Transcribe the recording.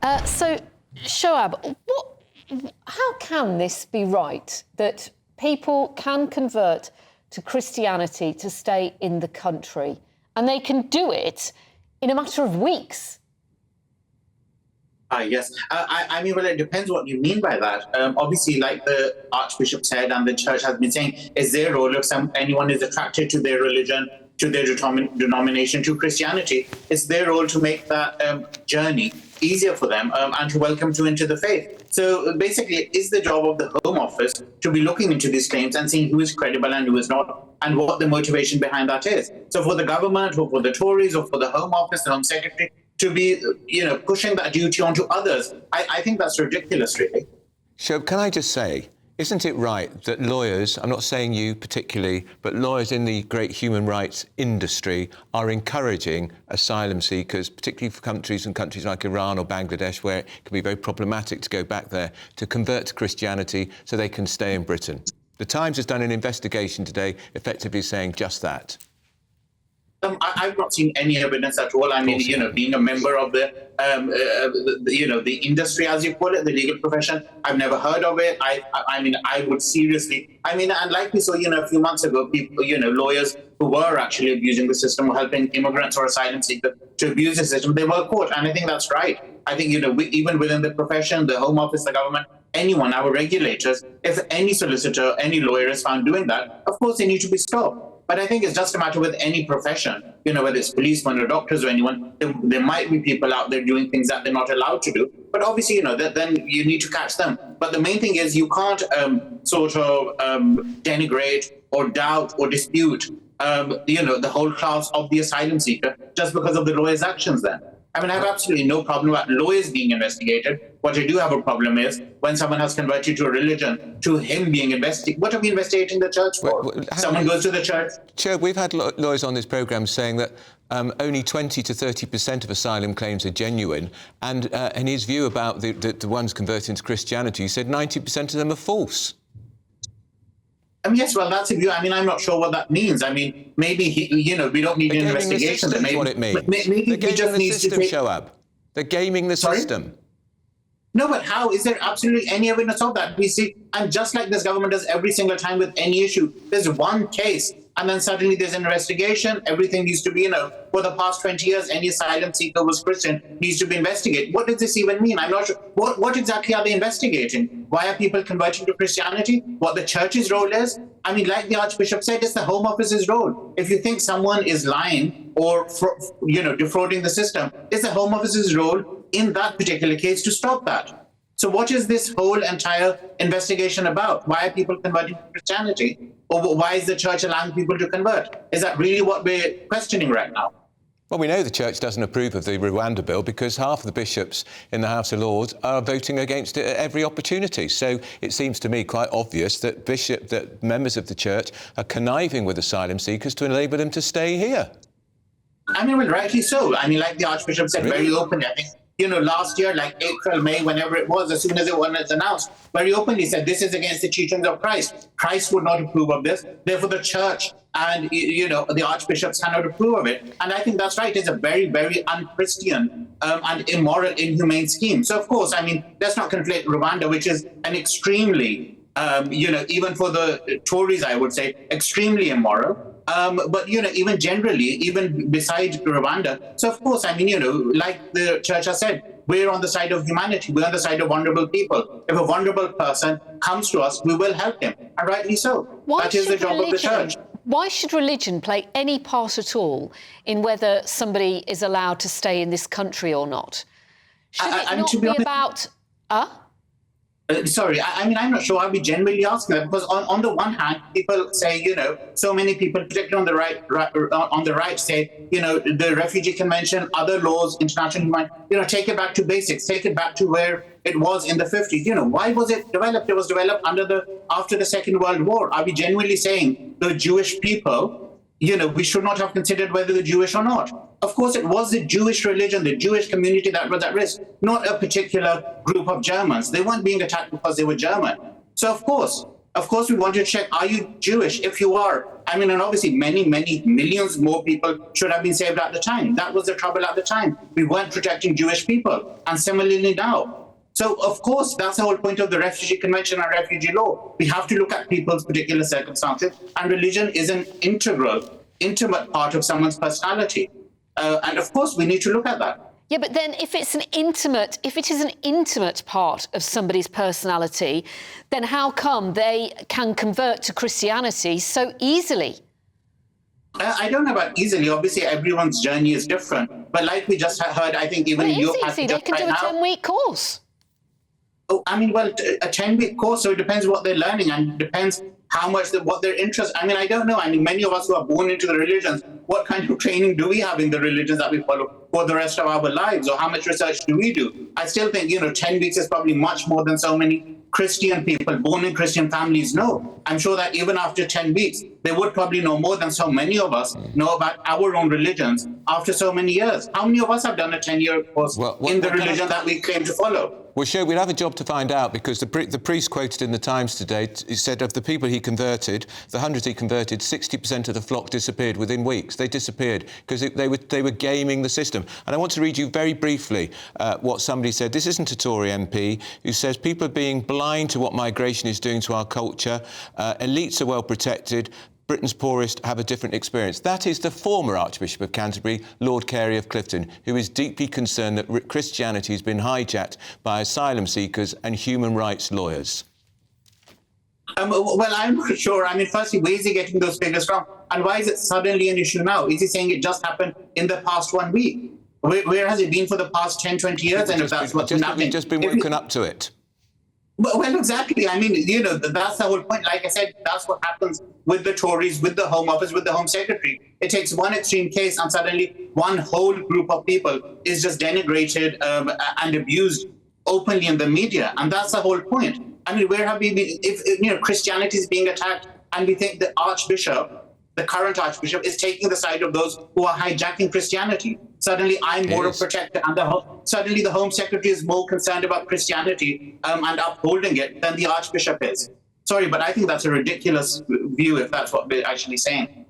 So, Shoaib, how can this be right, that people can convert to Christianity to stay in the country, and they can do it in a matter of weeks? Yes. I mean, well, it depends what you mean by that. Obviously, like the Archbishop said and the Church has been saying, is their role if anyone is attracted to their religion, to their denomination, to Christianity, it's their role to make that journey easier for them and to welcome to into the faith. So basically, it is the job of the Home Office to be looking into these claims and seeing who is credible and who is not, and what the motivation behind that is. So for the government or for the Tories or for the Home Office, the Home Secretary, to be, pushing that duty onto others, I think that's ridiculous, really. Shoaib, can I just say, isn't it right that lawyers, I'm not saying you particularly, but lawyers in the great human rights industry are encouraging asylum seekers, particularly for countries like Iran or Bangladesh, where it can be very problematic to go back there, to convert to Christianity so they can stay in Britain? The Times has done an investigation today effectively saying just that. I've not seen any evidence at all. I mean, being a member of the industry, as you call it, the legal profession, I've never heard of it. I mean, I would seriously, and like we saw, a few months ago, people, lawyers who were actually abusing the system or helping immigrants or asylum seekers to abuse the system, they were caught. And I think that's right. I think, even within the profession, the Home Office, the government, anyone, our regulators, if any solicitor, any lawyer is found doing that, of course they need to be stopped. But I think it's just a matter with any profession, whether it's policemen or doctors or anyone, there might be people out there doing things that they're not allowed to do. But obviously, then you need to catch them. But the main thing is you can't denigrate or doubt or dispute, the whole class of the asylum seeker just because of the lawyer's actions then. I mean, I have absolutely no problem about lawyers being investigated. What I do have a problem is when someone has converted to a religion, to him being investigated. What are we investigating the church for? Someone goes to the church. Chair, we've had lawyers on this programme saying that only 20 to 30% of asylum claims are genuine. And in his view about the ones converting to Christianity, he said 90% of them are false. Yes, well, that's a view. I mean, I'm not sure what that means. I mean, maybe, we don't need an investigation. That's what it means. Maybe They're gaming the system, Shoaib. They're gaming the system. No, but how? Is there absolutely any evidence of that? We see, and just like this government does every single time with any issue, there's one case, and then suddenly there's an investigation. Everything needs to be, for the past 20 years, any asylum seeker was Christian needs to be investigated. What does this even mean? I'm not sure. What exactly are they investigating? Why are people converting to Christianity? What the church's role is? I mean, like the Archbishop said, it's the Home Office's role. If you think someone is lying or, defrauding the system, it's the Home Office's role in that particular case to stop that. So what is this whole entire investigation about? Why are people converting to Christianity? Or why is the church allowing people to convert? Is that really what we're questioning right now? Well, we know the church doesn't approve of the Rwanda bill because half of the bishops in the House of Lords are voting against it at every opportunity. So it seems to me quite obvious that members of the church are conniving with asylum seekers to enable them to stay here. I mean, well, rightly so. I mean, like the Archbishop said very openly, I think, last year, like April, May, whenever it was, as soon as it was announced, very openly said this is against the teachings of Christ. Christ would not approve of this. Therefore, the church and, the archbishops cannot approve of it. And I think that's right. It's a very, very unchristian and immoral, inhumane scheme. So, of course, I mean, let's not conflate Rwanda, which is an extremely, even for the Tories, I would say, extremely immoral. But, even generally, even besides Rwanda. So, of course, I mean, like the church has said, we're on the side of humanity. We're on the side of vulnerable people. If a vulnerable person comes to us, we will help him. And rightly so. That is the job of the church. Why should religion play any part at all in whether somebody is allowed to stay in this country or not? Should it not be about... Sorry, I mean, I'm not sure I'll be genuinely asking that because on the one hand, people say, so many people, particularly on the right, say, the Refugee Convention, other laws, international human, take it back to basics, take it back to where it was in the 50s. Why was it developed? It was developed after the Second World War. Are we genuinely saying the Jewish people, we should not have considered whether they're Jewish or not? Of course, it was the Jewish religion, the Jewish community that was at risk, not a particular group of Germans. They weren't being attacked because they were German. So, of course, Of course, we want to check, are you Jewish? If you are, I mean, and obviously many, many millions more people should have been saved at the time. That was the trouble at the time. We weren't protecting Jewish people. And similarly now. So, of course, that's the whole point of the Refugee Convention and refugee law. We have to look at people's particular circumstances, and religion is an intimate part of someone's personality. And of course, we need to look at that. Yeah, but then if it is an intimate part of somebody's personality, then how come they can convert to Christianity so easily? I don't know about easily. Obviously, everyone's journey is different. But like we just heard, I think even Well, you it is easy. They can do a 10-week course. Oh, I mean, well, a 10-week course, so it depends what they're learning and it depends how much, what their interest. I mean, I don't know. I mean, many of us who are born into the religions, what kind of training do we have in the religions that we follow for the rest of our lives? Or how much research do we do? I still think, 10 weeks is probably much more than so many Christian people born in Christian families know. I'm sure that even after 10 weeks, they would probably know more than so many of us know about our own religions after so many years. How many of us have done a 10-year course in the religion that we claim to follow? Well, Shoaib, we'll have a job to find out, because the priest quoted in the Times today, he said of the people he converted, the hundreds he converted, 60% of the flock disappeared within weeks. They disappeared because they were gaming the system. And I want to read you very briefly what somebody said. This isn't a Tory MP who says people are being blind to what migration is doing to our culture. Elites are well protected. Britain's poorest have a different experience. That is the former Archbishop of Canterbury, Lord Carey of Clifton, who is deeply concerned that Christianity has been hijacked by asylum seekers and human rights lawyers. Well, I'm not sure. I mean, firstly, where is he getting those figures from? And why is it suddenly an issue now? Is he saying it just happened in the past 1 week? Where has it been for the past 10, 20 years? And if that's what's happening. We've just been woken up to it. Well, exactly. I mean, that's the whole point. Like I said, that's what happens with the Tories, with the Home Office, with the Home Secretary. It takes one extreme case and suddenly one whole group of people is just denigrated and abused openly in the media. And that's the whole point. I mean, where have we been? If Christianity is being attacked and we think the Archbishop, the current Archbishop, is taking the side of those who are hijacking Christianity. Suddenly, I'm more of a protector, and suddenly the Home Secretary is more concerned about Christianity and upholding it than the Archbishop is. Sorry, but I think that's a ridiculous view if that's what we're actually saying.